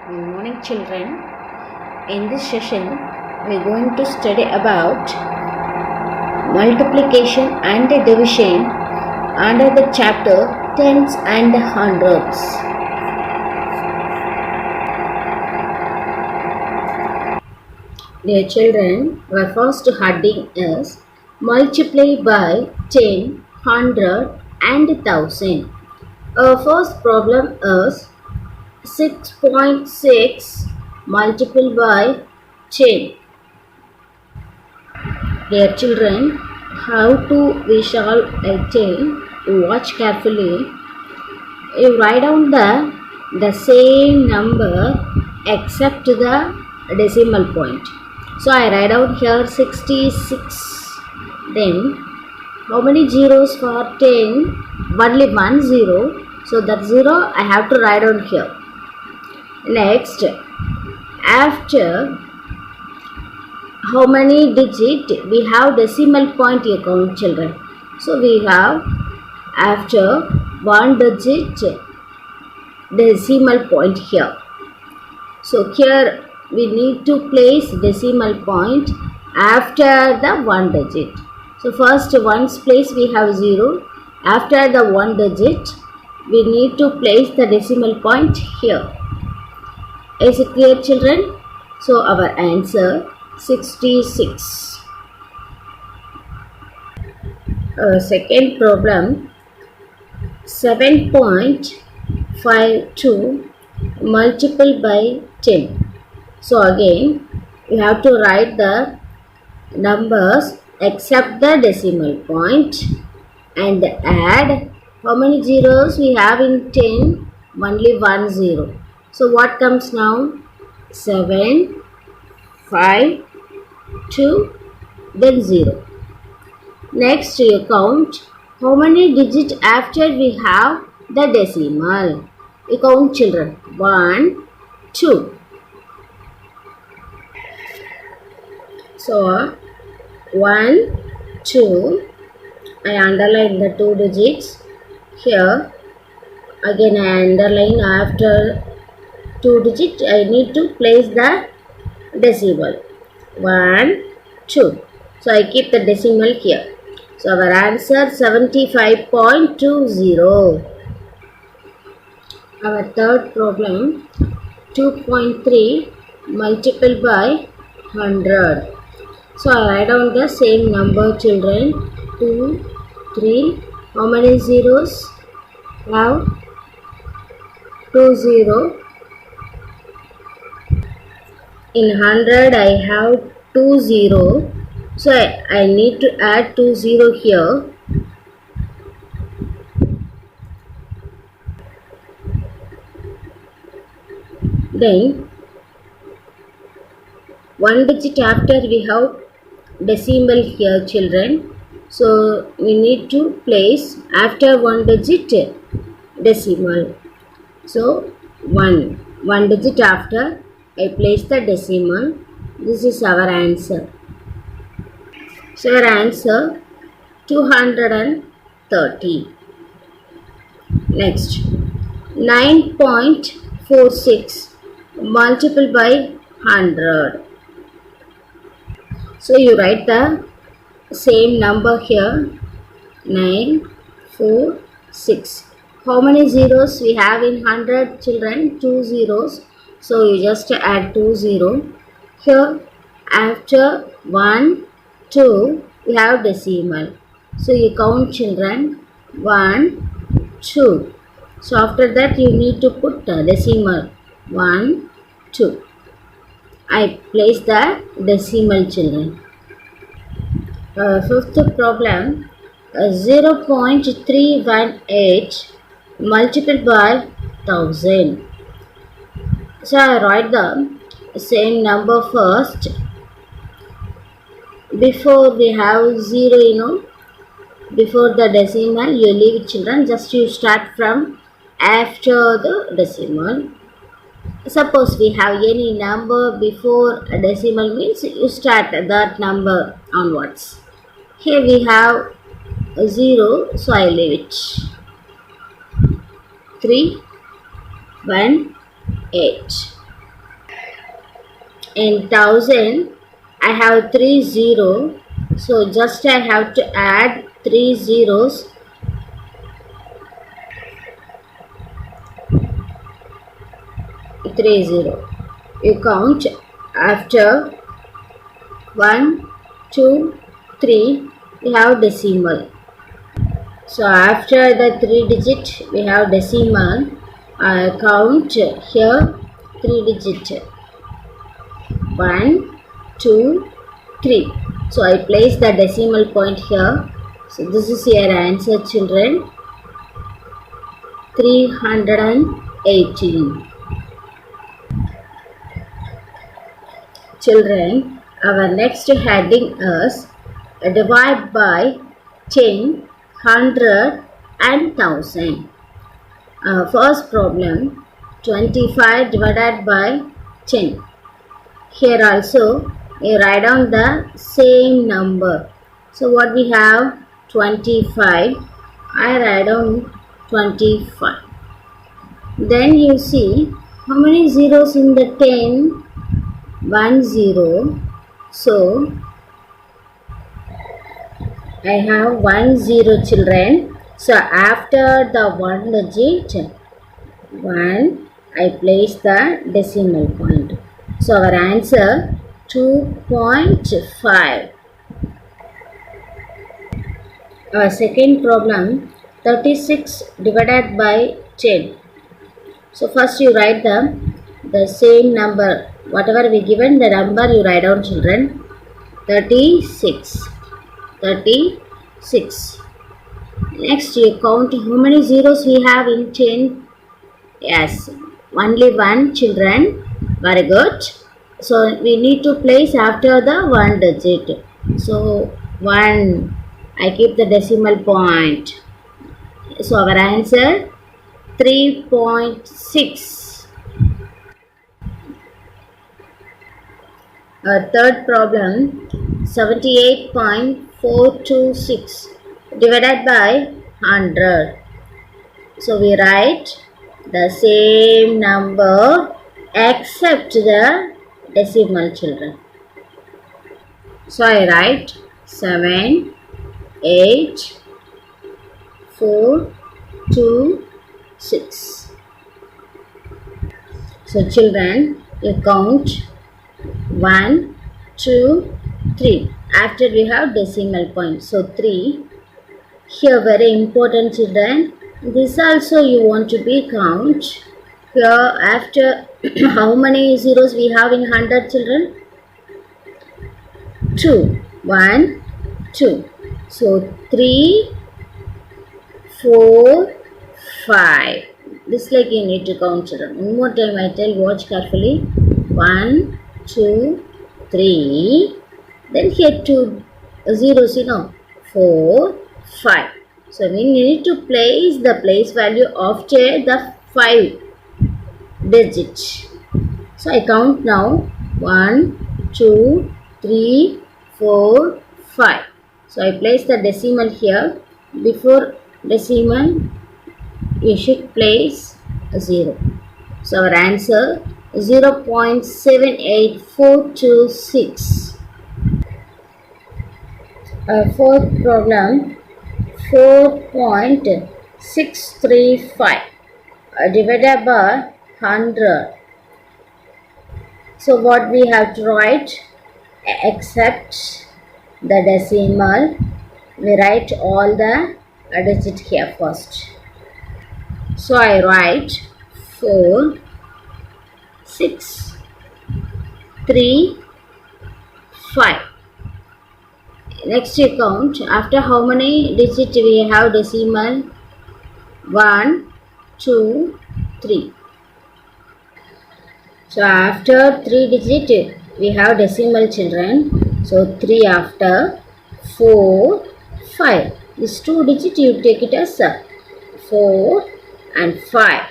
Good morning, children. In this session, we are going to study about multiplication and division under the chapter tens and hundreds. Dear children, our first heading is multiply by 10, 100 and 1000. Our first problem is 6.6 multiplied by 10. Dear children, how to we shall attain? Watch carefully. You write down the same number except the decimal point. So I write out here 66. Then how many zeros for 10? Only one zero. So that zero I have to write down here. Next, after how many digit we have decimal point here, count children. So we have after one digit decimal point here. So here we need to place decimal point after the one digit. So first ones place we have 0. After the one digit we need to place the decimal point here. Is it clear, children? So our answer 66. Second problem 7.52 multiplied by 10. So again you have to write the numbers except the decimal point and add how many zeros we have in 10? Only one zero. So what comes now? 7, 5, 2, then 0. Next you count how many digits after we have the decimal. You count, children. 1, 2. So 1, 2. I underline the 2 digits here. Again I underline after 2 digit I need to place the decimal. 1, 2. So I keep the decimal here. So our answer 75.20. Our third problem 2.3 multiplied by 100. So I write down the same number, children. 2, 3. How many zeros? Now 2 0. In 100 I have 2 0. So I need to add 2 0 here. Then one digit after we have decimal here, children. So we need to place after one digit decimal. So 1 digit after I place the decimal. This is our answer. So our answer 230. Next 9.46 multiplied by 100. So you write the same number here. 9, 4, 6. How many zeros we have in 100, children? 2 zeros. So you just add 2 0. Here after 1, 2 we have decimal. So you count, children. 1, 2. So after that you need to put the decimal. 1, 2. I place the decimal, children. Fifth problem 0.318 multiplied by 1000. So I write the same number first. Before we have 0, before the decimal you leave, children. Just you start from after the decimal. Suppose we have any number before a decimal, means you start that number onwards. Here we have 0, so I leave it. 3, 1, 8. In 1000 I have 3 0, so just I have to add 3 zeros. You count after 1, 2, 3, we have decimal. So after the 3 digit we have decimal. I count here 3 digit. 1, 2, 3. So I place the decimal point here. So this is your answer, children. 318. Children, our next heading is divide by 10, 100 and 1000. First problem, 25 divided by 10. Here also we write down the same number. So what we have? 25. I write down 25. Then you see how many zeros in the 10? 1 0. So I have 1 0, children. So after the 1 digit 1, I place the decimal point. So our answer 2.5. Our second problem, 36 divided by 10. So first you write the same number. Whatever we given the number you write down, children. 36. 36. Next you count how many zeros we have in 10. Yes, only 1, children. Very good. So we need to place after the 1 digit. So 1, I keep the decimal point. So our answer 3.6. Third problem, 78.426 divided by 100. So we write the same number except the decimal, children. So I write 7, 8, 4, 2, 6. So children, you count 1, 2, 3. After we have decimal point. So 3. Here very important, children. This also you want to be count. Here after how many zeros we have in 100, children? 2. 1, 2. So 3, 4, 5. This like you need to count, children. One more time I tell, watch carefully. 1, 2, 3. Then here 2 zeros, 4, 5. So we need to place the place value after the 5 digit. So I count now 1, 2, 3, 4, 5. So I place the decimal here. Before decimal, you should place a 0. So our answer 0.78426. Fourth problem, 4.635 divided by 100. So what we have to write? Except the decimal, we write all the digit here first. So I write 4, 6, 3, 5. Next you count after how many digits we have decimal? 1, 2, 3. So after 3 digit we have decimal, children. So 3 after, 4, 5. This 2 digit you take it as 4 and 5.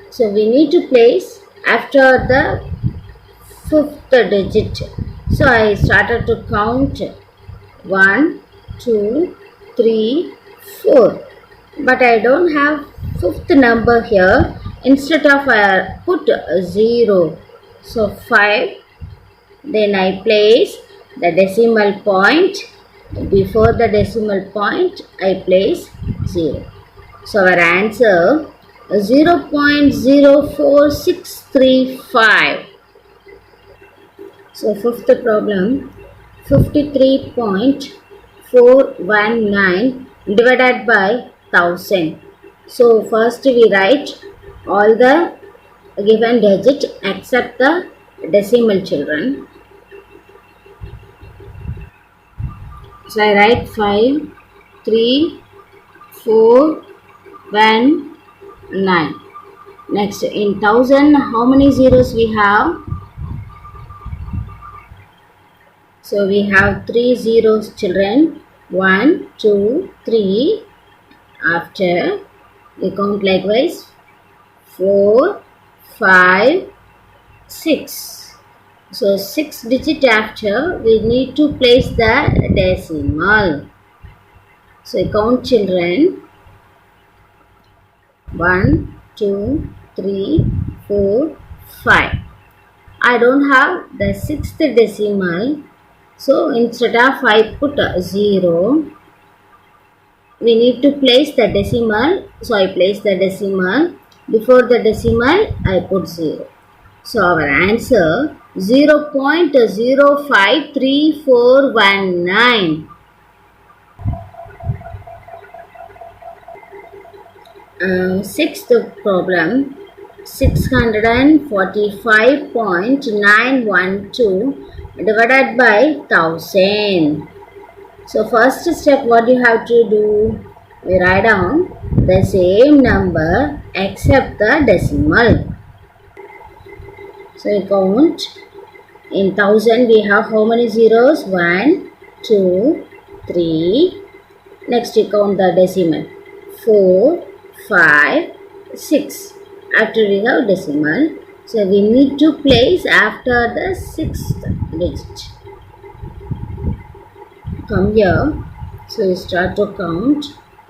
So we need to place after the 5th digit. So I started to count 1, 2, 3, 4. But I don't have 5th number here. Instead of I put 0. So 5 Then I place the decimal point. Before the decimal point, I place 0. So our answer is 0.04635. So fifth problem, 53.419 divided by 1000. So first we write all the given digit except the decimal children. So I write 5, 3, 4, 1, 9. Next, in 1000, how many zeros we have? So we have 3 zeros, children. 1, 2, 3. After, we count likewise. 4, 5, 6. So 6 digit after, we need to place the decimal. So count, children. 1, 2, 3, 4, 5. I don't have the 6th decimal. So instead of I put 0, we need to place the decimal. So I place the decimal. Before the decimal, I put 0. So our answer 0.053419. Sixth problem, 645.912 divided by 1000. So first step, what you have to do? We write down the same number except the decimal. So we count. In 1000 we have how many zeros? 1, 2, 3. Next we count the decimal. 4, 5, 6. After we have decimal, so we need to place after the 6th digit. Come here. So we start to count.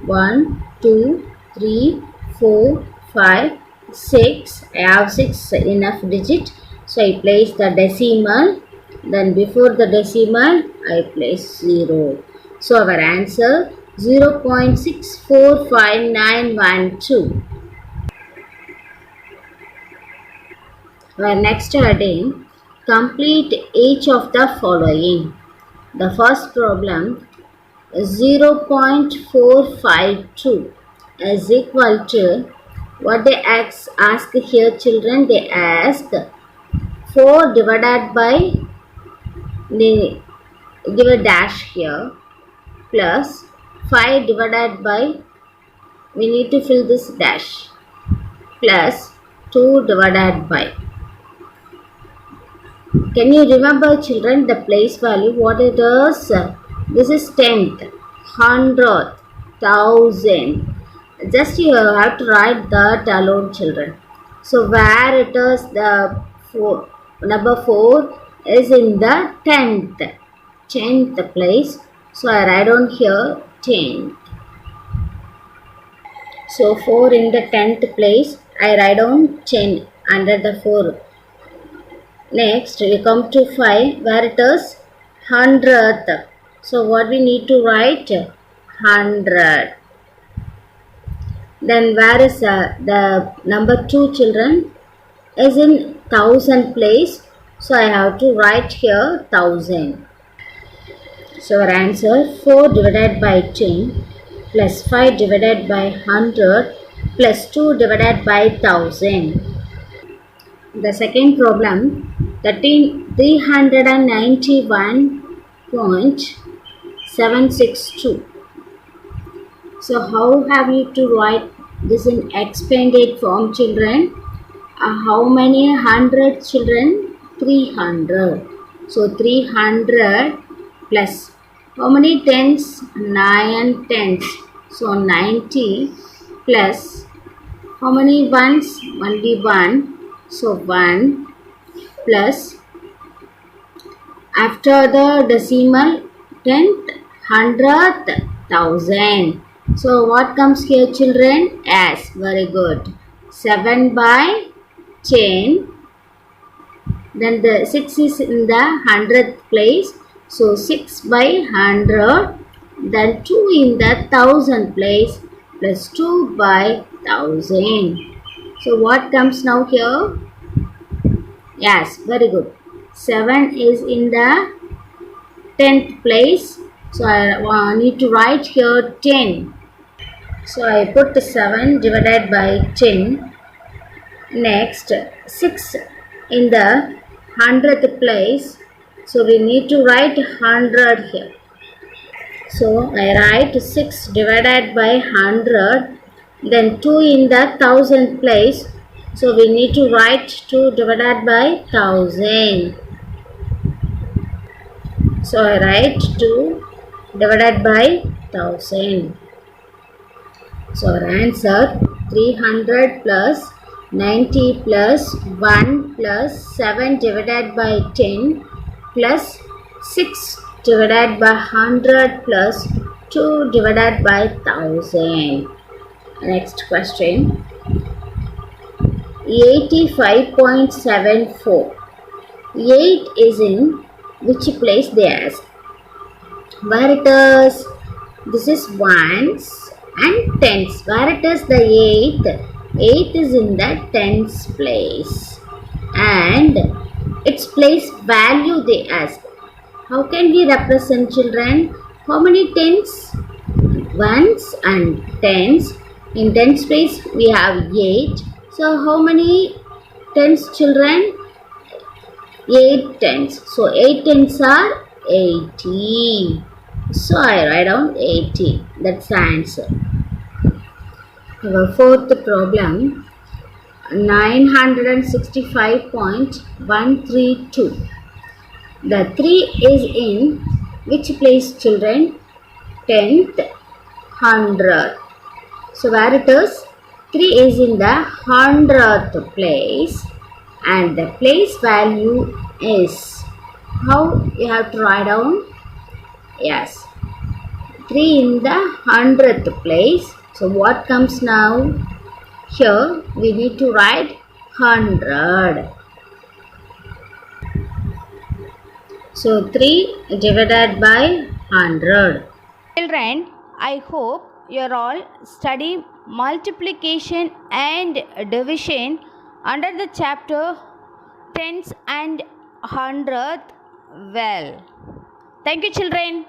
1, 2, 3, 4, 5, 6. I have 6 enough digit. So I place the decimal. Then before the decimal, I place 0. So our answer 0.645912. Our next heading, complete each of the following. The first problem, 0.452 is equal to, what they ask here, children? They ask 4 divided by, they give a dash here, plus 5 divided by, we need to fill this dash, plus 2 divided by. Can you remember, children, the place value? What it is? This is 10th, 100th, 1000. Just you have to write that alone, children. So where it is, the number 4 is in the 10th place. So I write on here 10th. So 4 in the 10th place, I write on 10 under the 4. Next we come to 5, where it is 100th. So what we need to write? 100. Then where is the number 2, children? Is in 1000 place. So I have to write here 1000. So our answer 4 divided by 10 plus 5 divided by 100 plus 2 divided by 1000. The second problem, 391.762. So how have you to write this in expanded form, children? How many 100, children? 300. So 300 plus how many tens? 9 tens. So 90 plus how many ones? Only 1. So 1 plus after the decimal 10th, 100th, 1000. So what comes here, children? S. Very good. 7 by 10 Then the 6 is in the 100th place. So 6 by 100. Then 2 in the 1000 place plus 2 by 1000. So what comes now here? Yes, very good. 7 is in the 10th place. So I need to write here 10. So I put 7 divided by 10. Next, 6 in the 100th place. So we need to write 100 here. So I write 6 divided by 100. Then 2 in the 1000th place. So we need to write 2 divided by 1000. So I write 2 divided by 1000. So our answer 300 plus 90 plus 1 plus 7 divided by 10 plus 6 divided by 100 plus 2 divided by 1000. Next question. 85.74. 8 is in which place they ask? Where it is? This is ones and tens. Where it is the 8th? 8 is in the tens place. And its place value they ask. How can we represent, children? How many tens? Ones and tens. In tens place we have 8. So how many tens, children? 8 tens. So 8 tens are 80. So I write down 80. That's the answer. Our fourth problem, 965.132. The 3 is in which place, children? 10th, 100th. So where it is? 3 is in the 100th place and the place value is, how you have to write down? Yes, 3 in the 100th place. So what comes now? Here we need to write 100. So 3 divided by 100. Children, I hope you are all study multiplication and division under the chapter tens and hundredth well. Thank you, children.